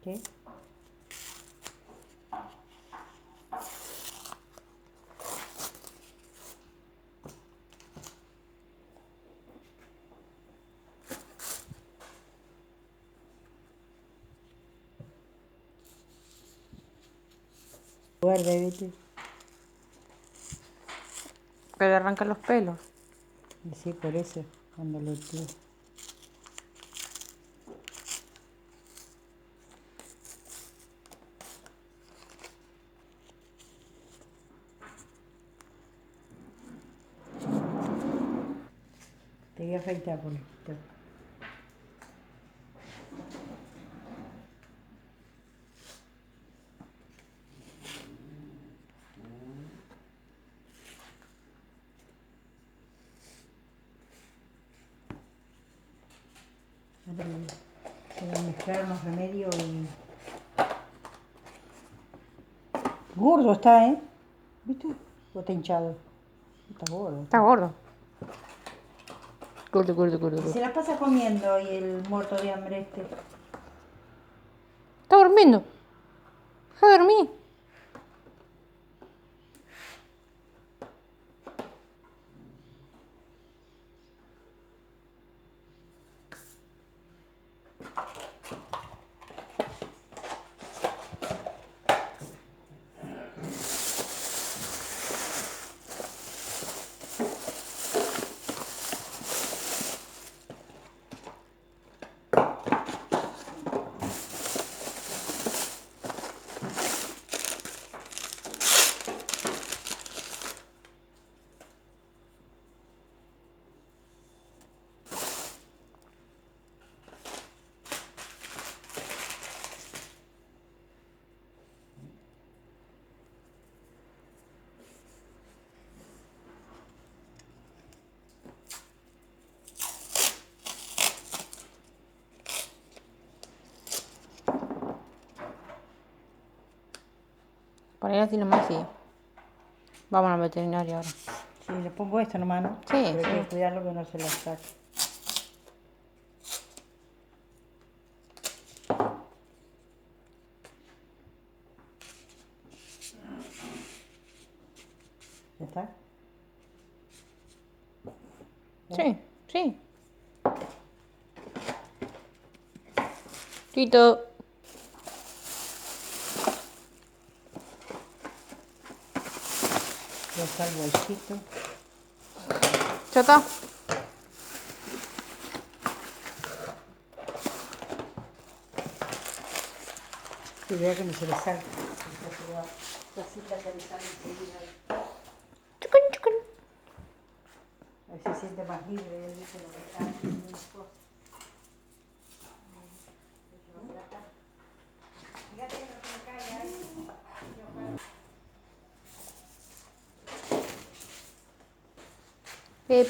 ¿Qué? Guarda, vete. Que le arrancan los pelos. Y sí, por eso, cuando lo tiro. Te voy a afeitar por esto. Voy a mezclar unos remedios y... Gordo está, ¿eh? ¿Viste? ¿O está hinchado? Está gordo. Está gordo. Gordo, gordo, gordo, Y gordo. se la pasa comiendo y el muerto de hambre este. Está durmiendo. Deja de dormir. Para ir así nomás, sí. Vamos al veterinario ahora. Sí, le pongo esto nomás, ¿no? Sí, Pero hay que sí. cuidarlo que no se lo saque. ¿Ya está? Sí, sí. Tito. Ya está el bolsito. Ya está. Y vea que no se le salga. La cita se le sale enseguida. Chucun, chucun. A ver si se siente más libre. Él dice lo que está haciendo una cosa. Fíjate lo que me cae ahí.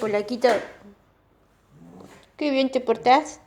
Polaquito. Qué bien te portás.